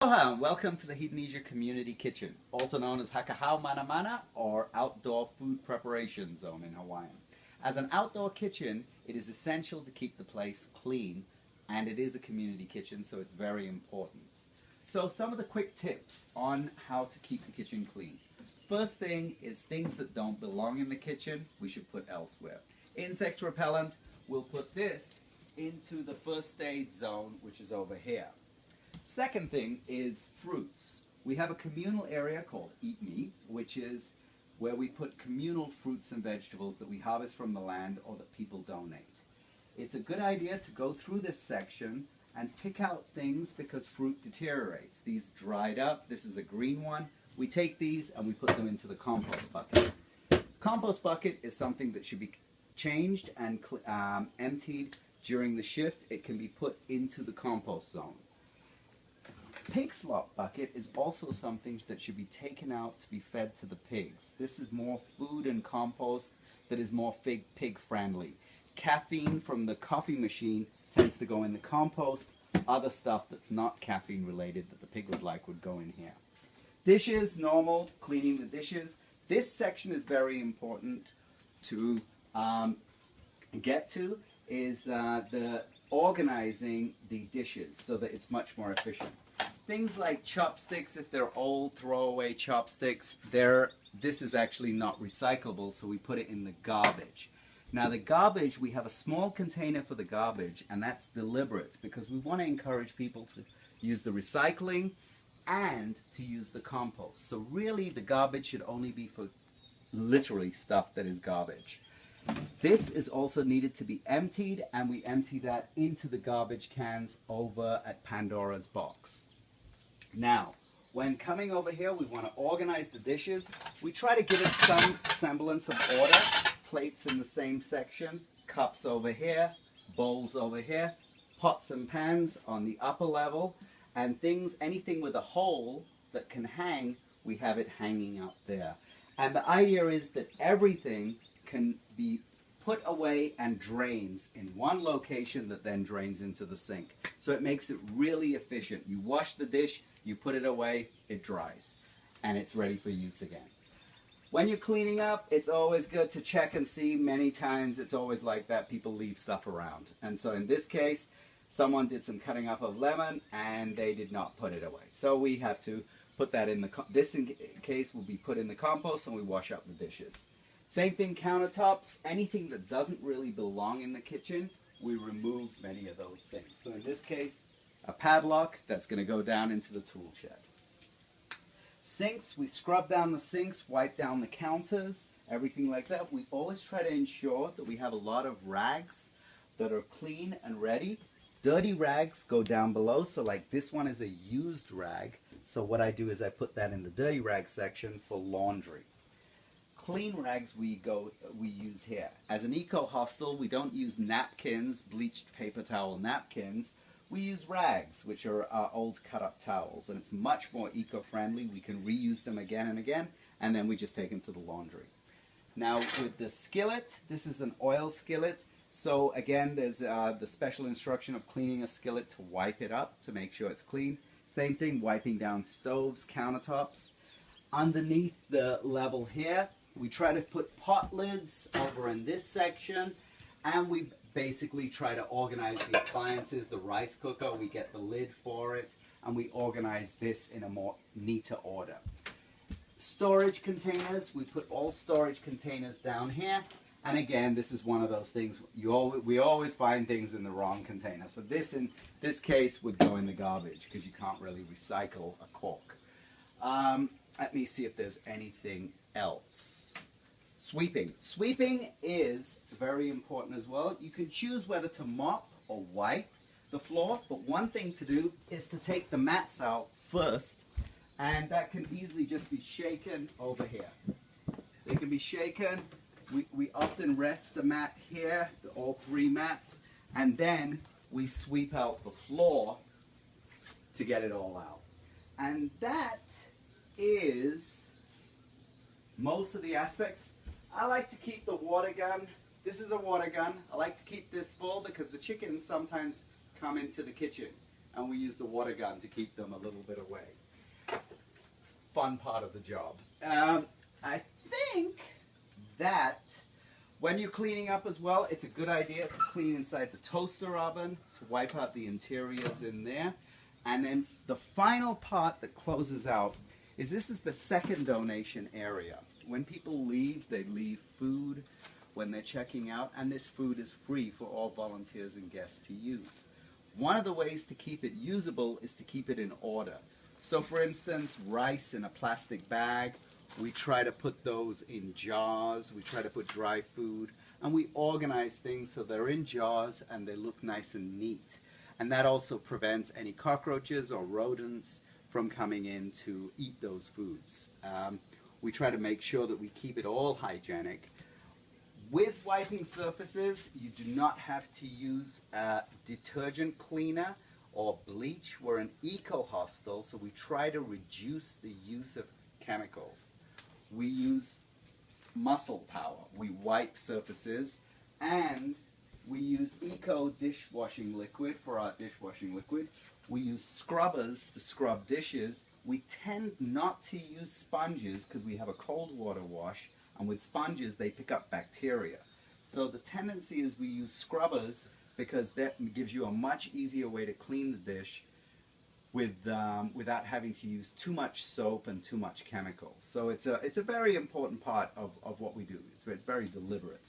Aloha and welcome to the Hedonisia Community Kitchen, also known as Hakahau Mana Mana or Outdoor Food Preparation Zone in Hawaiian. As an outdoor kitchen, it is essential to keep the place clean, and it is a community kitchen, so it's very important. So some of the quick tips on how to keep the kitchen clean. First thing is things that don't belong in the kitchen, we should put elsewhere. Insect repellent, we'll put this into the first aid zone, which is over here. Second thing is fruits. We have a communal area called Eat Me, which is where we put communal fruits and vegetables that we harvest from the land or that people donate. It's a good idea to go through this section and pick out things because fruit deteriorates. These dried up, this is a green one. We take these and we put them into the compost bucket. Compost bucket is something that should be changed and emptied during the shift. It can be put into the compost zone. Pig slop bucket is also something that should be taken out to be fed to the pigs. This is more food and compost that is more pig friendly. Caffeine from the coffee machine tends to go in the compost. Other stuff that's not caffeine related that the pig would like would go in here. Dishes, normal, cleaning the dishes. This section is very important to get to, is the organizing the dishes so that it's much more efficient. Things like chopsticks, if they're old throwaway chopsticks, this is actually not recyclable, so we put it in the garbage. Now the garbage, we have a small container for the garbage, and that's deliberate because we want to encourage people to use the recycling and to use the compost. So really the garbage should only be for literally stuff that is garbage. This is also needed to be emptied, and we empty that into the garbage cans over at Pandora's Box. Now, when coming over here, we want to organize the dishes. We try to give it some semblance of order. Plates in the same section, cups over here, bowls over here, pots and pans on the upper level, and anything with a hole that can hang, we have it hanging up there. And the idea is that everything can be put away and drains in one location that then drains into the sink. So it makes it really efficient. You wash the dish, you put it away, it dries, and it's ready for use again. When you're cleaning up, it's always good to check and see. Many times it's always like that, people leave stuff around. And so in this case, someone did some cutting up of lemon and they did not put it away. So we have to put that in this case will be put in the compost, and we wash up the dishes. Same thing, countertops, anything that doesn't really belong in the kitchen, we remove many of those things. So in this case, a padlock that's going to go down into the tool shed. Sinks, we scrub down the sinks, wipe down the counters, everything like that. We always try to ensure that we have a lot of rags that are clean and ready. Dirty rags go down below, so like this one is a used rag. So what I do is I put that in the dirty rag section for laundry. Clean rags we use here. As an eco-hostel, we don't use napkins, bleached paper towel napkins. We use rags, which are our old cut-up towels, and it's much more eco-friendly. We can reuse them again and again, and then we just take them to the laundry. Now with the skillet, this is an oil skillet. So again, there's the special instruction of cleaning a skillet to wipe it up to make sure it's clean. Same thing, wiping down stoves, countertops. Underneath the level here, we try to put pot lids over in this section, and we basically try to organize the appliances. The rice cooker, we get the lid for it, and we organize this in a more neater order. Storage containers, we put all storage containers down here, and again, this is one of those things, we always find things in the wrong container. So this, in this case, would go in the garbage because you can't really recycle a cork. Let me see if there's anything else. Sweeping. Sweeping is very important as well. You can choose whether to mop or wipe the floor, but one thing to do is to take the mats out first, and that can easily just be shaken over here. They can be shaken. We often rest the mat here, all three mats, and then we sweep out the floor to get it all out. And that is most of the aspects. I like to keep the water gun. This is a water gun. I like to keep this full because the chickens sometimes come into the kitchen, and we use the water gun to keep them a little bit away. fun part of the job. I think that when you're cleaning up as well, it's a good idea to clean inside the toaster oven, to wipe out the interiors in there. And then the final part that closes out is this is the second donation area. When people leave, they leave food when they're checking out, and this food is free for all volunteers and guests to use. One of the ways to keep it usable is to keep it in order. So for instance, rice in a plastic bag, we try to put those in jars, we try to put dry food, and we organize things so they're in jars and they look nice and neat. And that also prevents any cockroaches or rodents from coming in to eat those foods. We try to make sure that we keep it all hygienic. With wiping surfaces, you do not have to use a detergent cleaner or bleach. We're an eco-hostel, so we try to reduce the use of chemicals. We use muscle power. We wipe surfaces, and we use eco dishwashing liquid for our dishwashing liquid. We use scrubbers to scrub dishes. We tend not to use sponges because we have a cold water wash, and with sponges they pick up bacteria. So the tendency is we use scrubbers because that gives you a much easier way to clean the dish without having to use too much soap and too much chemicals. So it's a very important part of what we do. It's very deliberate.